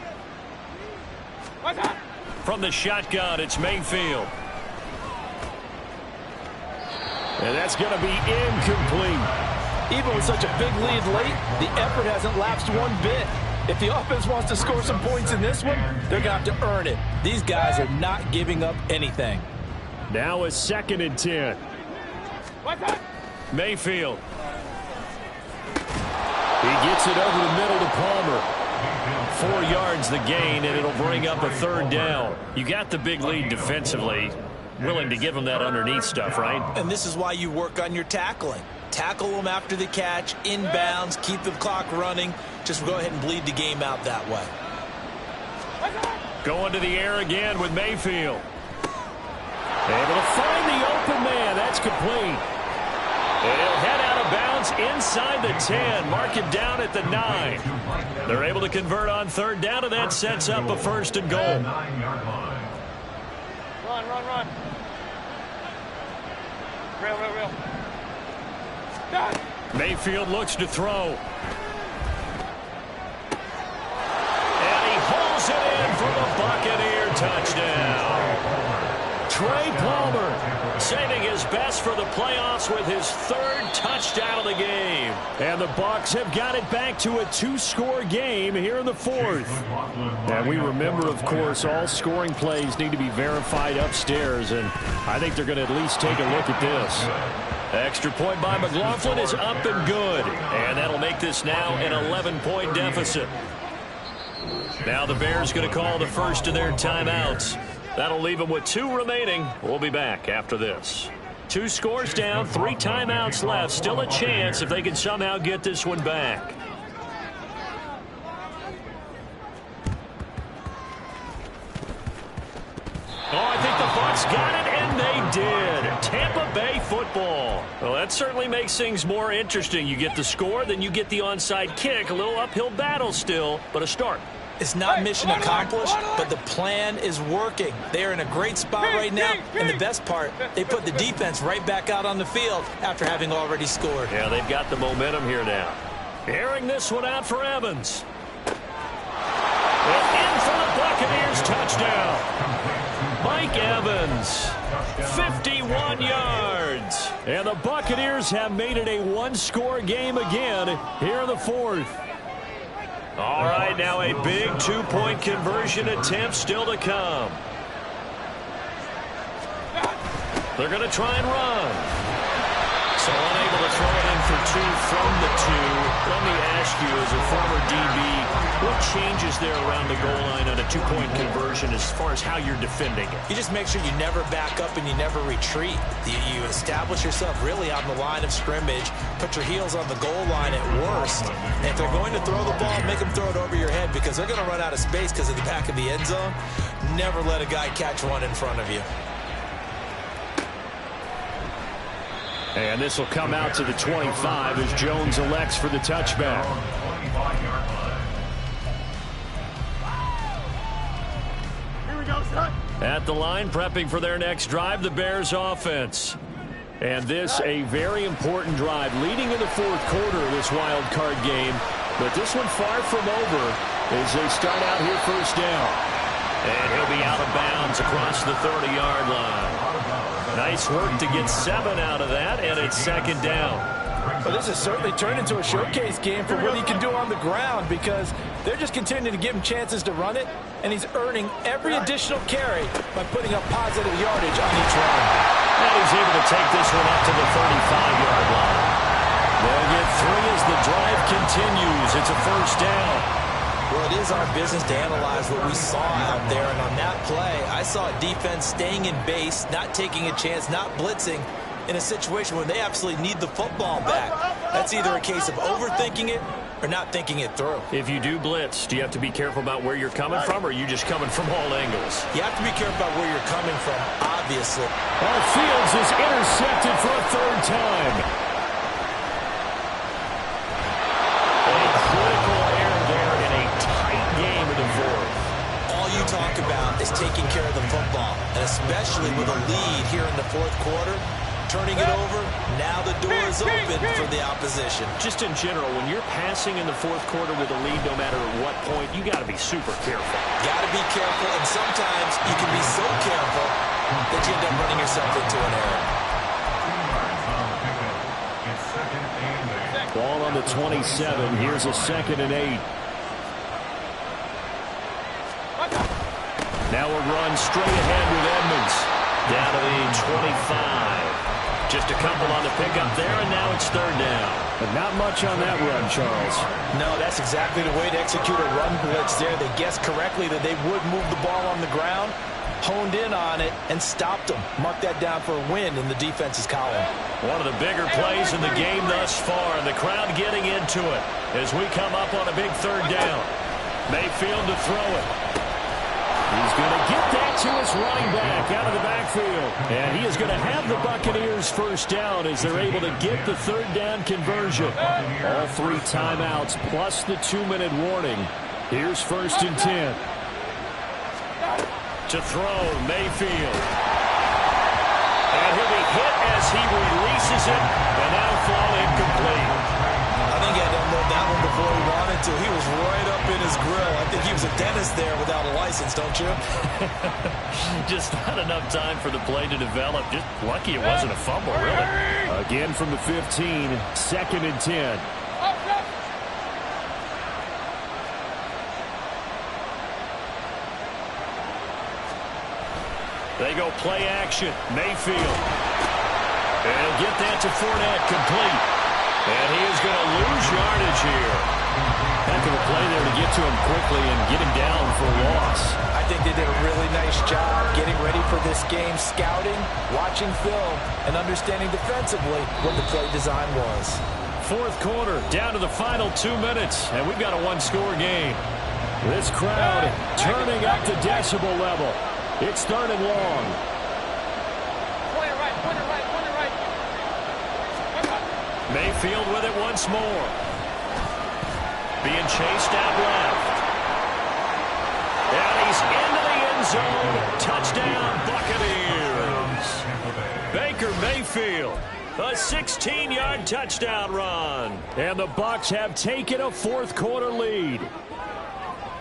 alert. From the shotgun, it's Mayfield. And that's going to be incomplete. Even with such a big lead late, the effort hasn't lapsed one bit. If the offense wants to score some points in this one, they're going to have to earn it. These guys are not giving up anything. Now a 2nd and 10. Mayfield. He gets it over the middle to Palmer. 4 yards the gain, and it'll bring up a 3rd down. You got the big lead defensively. Willing to give him that underneath stuff, right? And this is why you work on your tackling. Tackle them after the catch, inbounds, keep the clock running. Just go ahead and bleed the game out that way. Going to the air again with Mayfield. Able to find the open man. That's complete. And he'll head out of bounds inside the 10. Mark him down at the 9. They're able to convert on 3rd down, and that sets up a 1st and goal. Run, run, run. Real, real, real. Mayfield looks to throw. And he hauls it in for the Buccaneer touchdown. Trey Palmer saving his best for the playoffs with his 3rd touchdown of the game. And the Bucs have got it back to a 2-score game here in the 4th. And we remember, of course, all scoring plays need to be verified upstairs, and I think they're going to at least take a look at this. Extra point by McLaughlin is up and good, and that'll make this now an 11-point deficit. Now the Bears going to call the first of their timeouts. That'll leave them with 2 remaining. We'll be back after this. 2 scores down, 3 timeouts left. Still a chance if they can somehow get this one back. Oh, I think the Bucs got it, and they did. Tampa Bay football. Well, that certainly makes things more interesting. You get the score, then you get the onside kick. A little uphill battle still, but a start. It's not mission accomplished, but the plan is working. They are in a great spot right now, and the best part, they put the defense right back out on the field after having already scored. Yeah, they've got the momentum here now. Airing this one out for Evans. And in for the Buccaneers touchdown. Mike Evans, 51 yards. And the Buccaneers have made it a one-score game again here in the fourth. All right, now a big two-point conversion attempt still to come. They're going to try and run. So unable to throw it in for two from the two. Let me ask you, as a former DB, what changes there around the goal line on a two-point conversion as far as how you're defending it? You just make sure you never back up and you never retreat. You establish yourself really on the line of scrimmage, put your heels on the goal line at worst. And if they're going to throw the ball, make them throw it over your head because they're going to run out of space because of the back of the end zone. Never let a guy catch one in front of you. And this will come out to the 25 as Jones elects for the touchback. Here we go, son. At the line, prepping for their next drive, the Bears offense. And this a very important drive leading in the fourth quarter of this wild card game. But this one far from over as they start out here first down. And he'll be out of bounds across the 30-yard line. Nice work to get 7 out of that, and it's second down. Well, this has certainly turned into a showcase game for what he can do on the ground because they're just continuing to give him chances to run it, and he's earning every additional carry by putting up positive yardage on each run. And he's able to take this one up to the 35-yard line. They'll get 3 as the drive continues. It's a first down. Well, it is our business to analyze what we saw out there, and on that play, I saw a defense staying in base, not taking a chance, not blitzing in a situation where they absolutely need the football back. That's either a case of overthinking it or not thinking it through. If you do blitz, do you have to be careful about where you're coming from, or are you just coming from all angles? You have to be careful about where you're coming from, obviously. Fields is intercepted for a third time. Talk about is taking care of the football, and especially with a lead here in the fourth quarter, turning it over, now the door is open for the opposition. Just in general, when you're passing in the fourth quarter with a lead, no matter at what point, you got to be super careful. Got to be careful, and sometimes you can be so careful that you end up running yourself into an error. Ball on the 27. Here's a 2nd and 8. Now a run straight ahead with Edmonds. Down to the 25. Just a couple on the pickup there, and now it's third down. But not much on that run, Charles. No, that's exactly the way to execute a run blitz there. They guessed correctly that they would move the ball on the ground, honed in on it, and stopped them. Mark that down for a win in the defense's column. One of the bigger plays in the game thus far, and the crowd getting into it as we come up on a big third down. Mayfield to throw it. He's going to get that to his running back out of the backfield. And he is going to have the Buccaneers first down as they're able to get the third down conversion. All 3 timeouts plus the 2-minute warning. Here's 1st and 10. To throw, Mayfield. And he'll be hit as he releases it, and that'll fall incomplete. I think he had to unload that one before he wanted to. He was right up in his grill. I think he was a dentist there without a license, don't you? Just not enough time for the play to develop. Just lucky it wasn't a fumble, really. Again from the 15, 2nd and 10. They go play action. Mayfield. And he'll get that to Fournette, complete. And he is going to lose yardage here. Heck of a play there to get to him quickly and get him down for a loss. I think they did a really nice job getting ready for this game, scouting, watching film, and understanding defensively what the play design was. Fourth quarter, down to the final 2 minutes, and we've got a one-score game. This crowd turning up the decibel level. It's 3rd and long. Point it right, point it right, point it right. Mayfield with it once more. Being chased out left. And he's into the end zone. Touchdown, Buccaneers. Baker Mayfield. A 16-yard touchdown run. And the Bucs have taken a fourth quarter lead.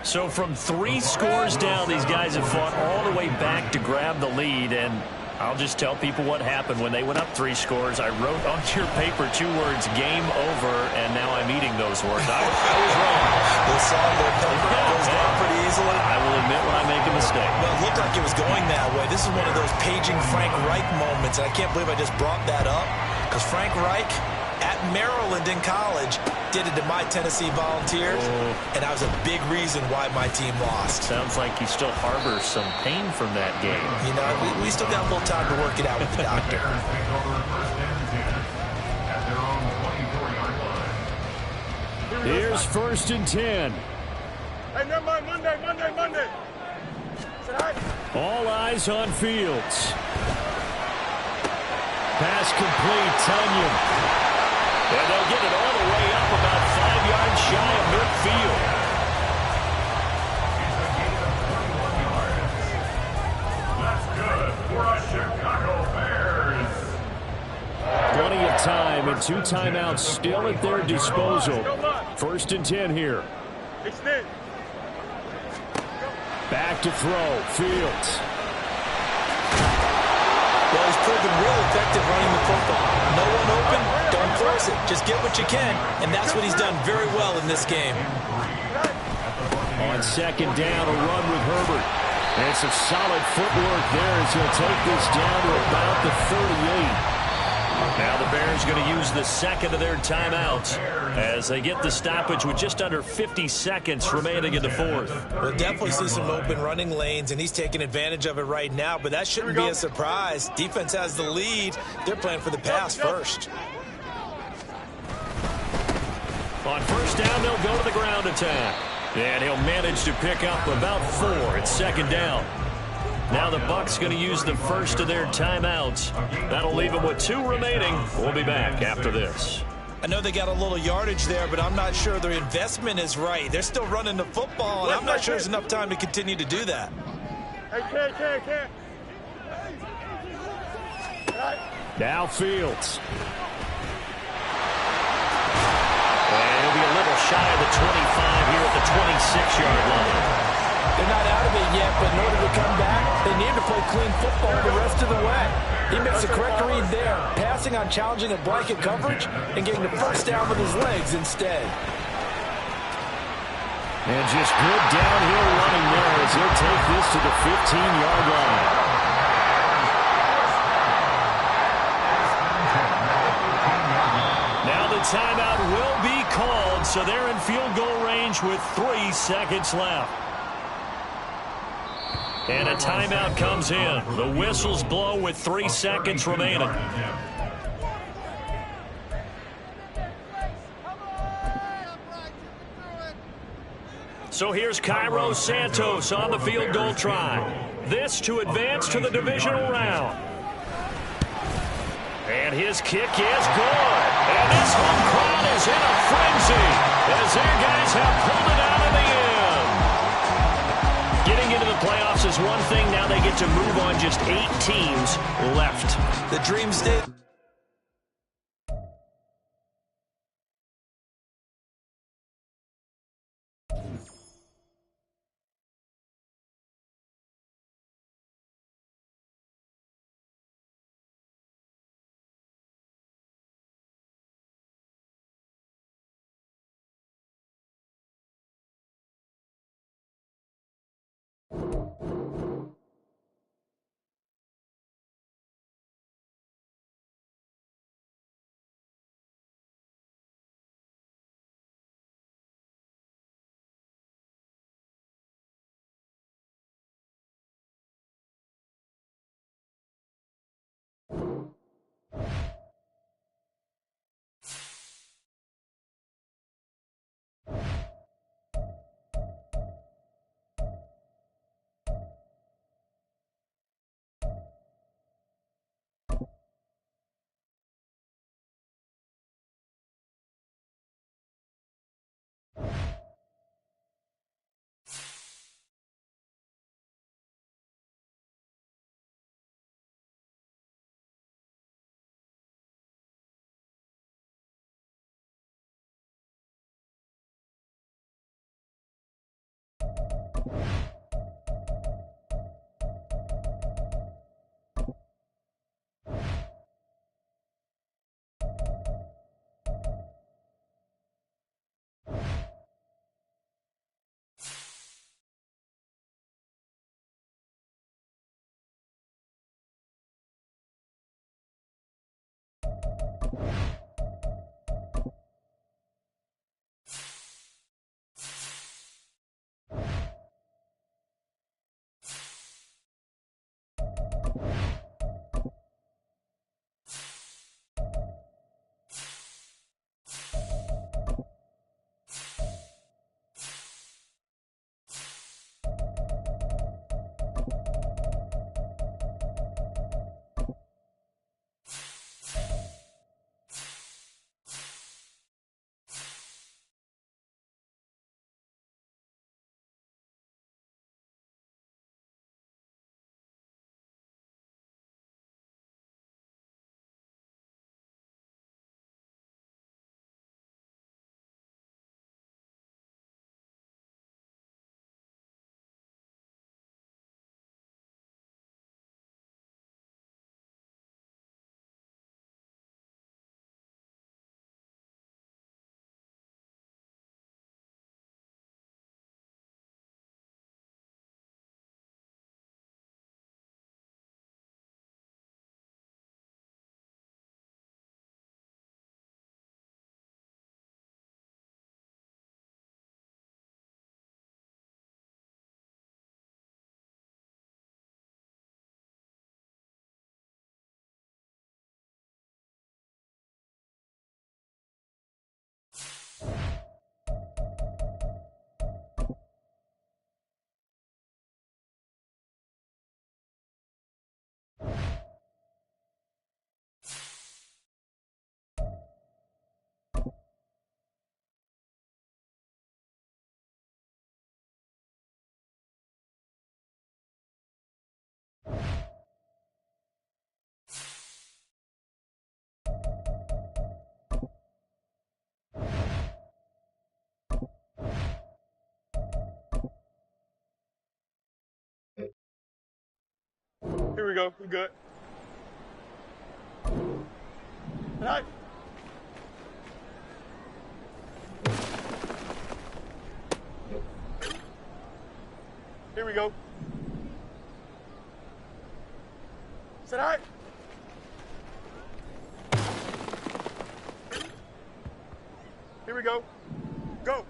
So from 3 scores down, these guys have fought all the way back to grab the lead, and I'll just tell people what happened when they went up 3 scores. I wrote on your paper 2 words, game over, and now I'm eating those words. I was wrong. The song their paper goes down pretty easily. I will admit when I make a mistake. Well, it looked like it was going that way. This is one of those paging Frank Reich moments, and I can't believe I just brought that up, because Frank Reich at Maryland in college did it to my Tennessee Volunteers, and that was a big reason why my team lost. Sounds like he still harbors some pain from that game. You know, we still got a little time to work it out with the doctor. Here's 1st and 10. Hey, never mind, Monday. All eyes on Fields. Pass complete, Tunyon. And they'll get it all the way up about 5 yards shy of midfield. That's good for a Chicago Bears. Plenty of time and 2 timeouts still at their disposal. 1st and 10 here. Back to throw. Fields. Well, he's proven real effective running the football. No one open, don't force it. Just get what you can, and that's what he's done very well in this game. On 2nd down, a run with Herbert. And some solid footwork there as he'll take this down to about the 38. Now the Bears going to use the 2nd of their timeouts as they get the stoppage with just under 50 seconds remaining in the 4th. We'll definitely see some open running lanes, and he's taking advantage of it right now, but that shouldn't be a surprise. Defense has the lead. They're playing for the pass first. On 1st down, they'll go to the ground attack. And he'll manage to pick up about 4. It's 2nd down. Now the Bucs going to use the 1st of their timeouts. That'll leave them with 2 remaining. We'll be back after this. I know they got a little yardage there, but I'm not sure their investment is right. They're still running the football, and I'm not sure there's enough time to continue to do that. Hey, Now Fields. And he'll be a little shy of the 25 here at the 26-yard line. They're not out of it yet, but in order to come back, they need to play clean football the rest of the way. He makes the correct read there, passing on challenging a blanket coverage and getting the 1st down with his legs instead. And just good downhill running there as he'll take this to the 15-yard line. Now the timeout will be called, so they're in field goal range with 3 seconds left. And a timeout comes in. The whistles blow with 3 seconds remaining. So here's Cairo Santos on the field goal try. This to advance to the divisional round. And his kick is good. And this home crowd is in a frenzy as their guys have pulled it out in the end. Getting into the playoffs is one thing. Now they get to move on. Just 8 teams left. The dream state. we go. We good. Tonight. Here we go. Tonight. Here we go. Go.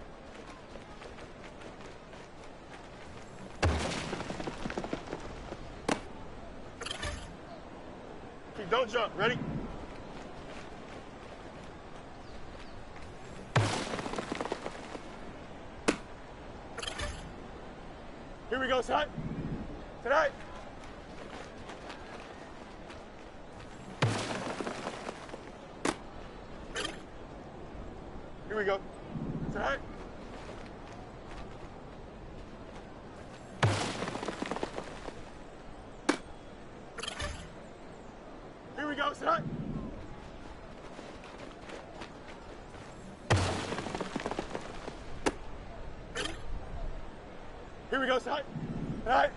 Okay, don't jump. Ready? Here we go, tonight. Tonight. Here we go. Tonight. Here we go, tonight. Here we go, tonight. Tonight.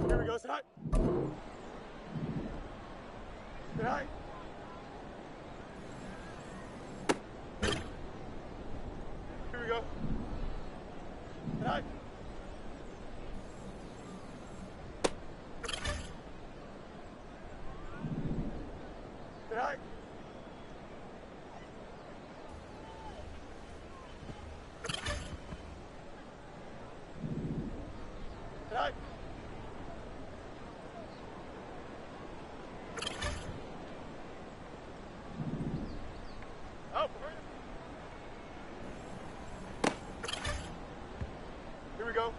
Here we go, tonight. Tonight. Here we go. Tonight. Tonight. Tonight. Oh, here we go.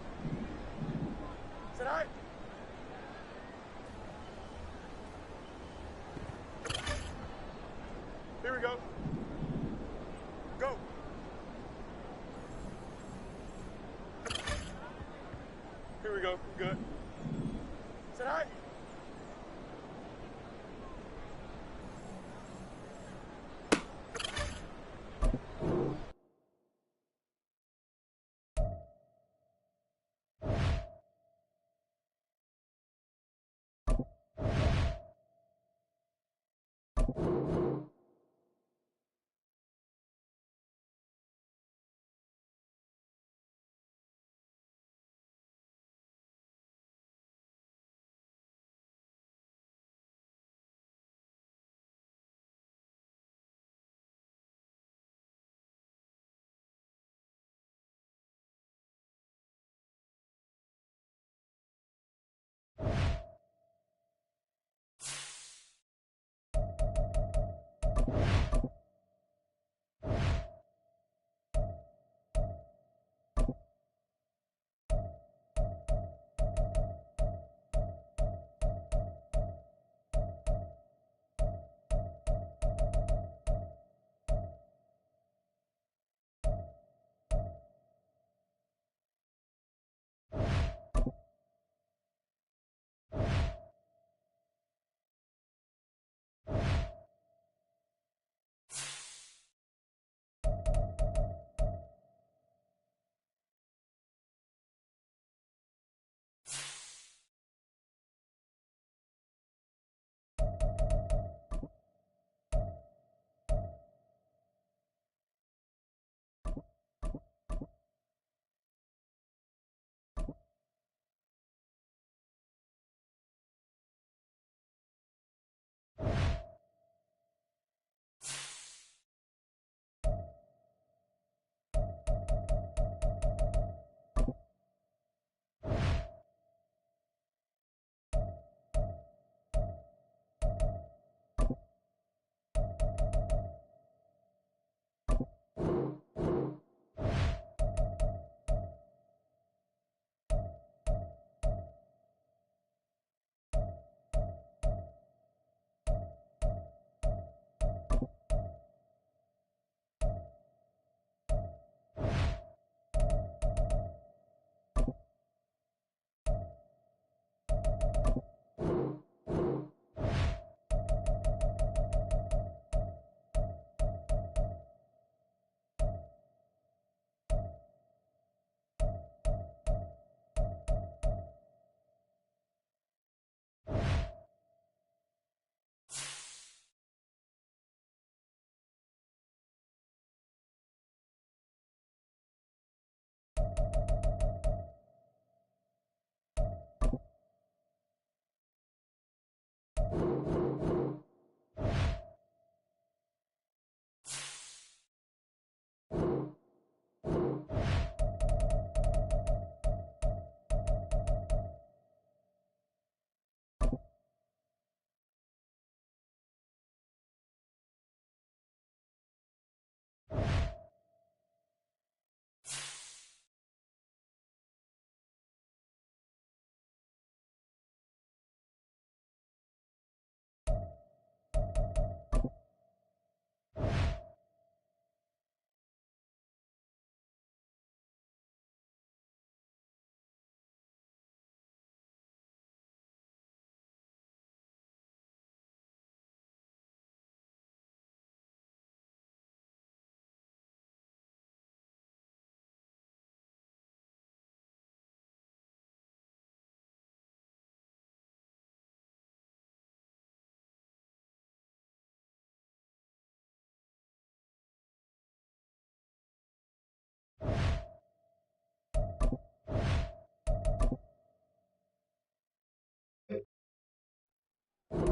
Tonight. Here we go. Go. Here we go. Good. Tonight.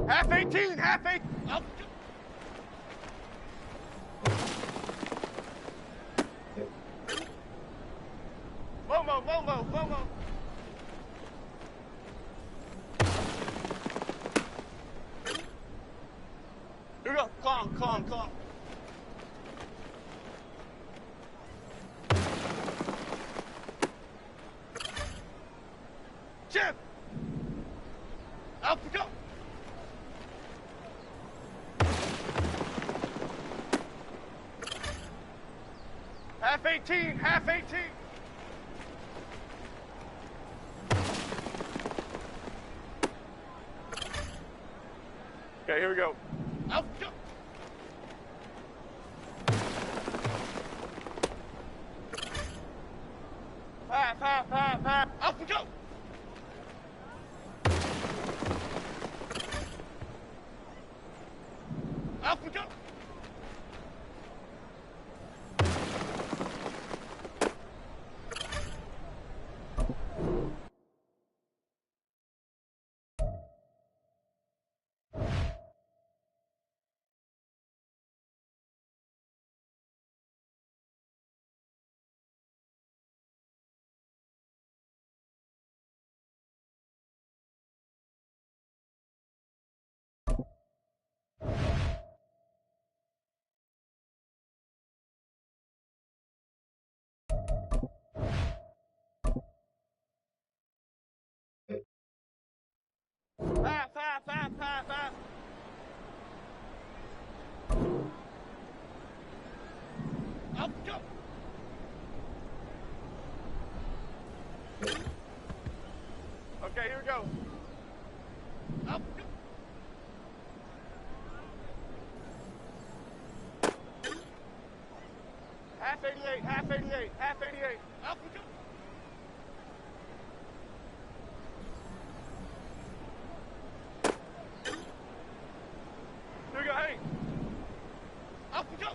Half 18, half 8. Up. Momo, Momo, Momo. Here we go. Calm, calm, calm. Chip. Up we go. Half 18, half 18. Okay, here we go. Up we go. Half, half, half, half. Up we go. Up we go. Half, half, half, half, half. Up we go. Okay, here we go. Up we go. Half 88, half 88, half 88. Up we go. Here we go, hey. Up we go.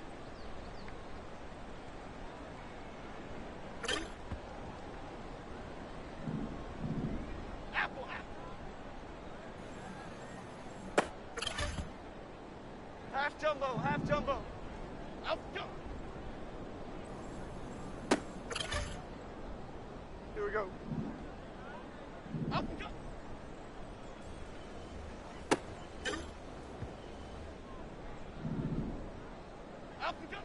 Apple, apple. Half jumbo, half jumbo. Up we go. Here we go. Up we go. Up we go.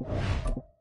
go.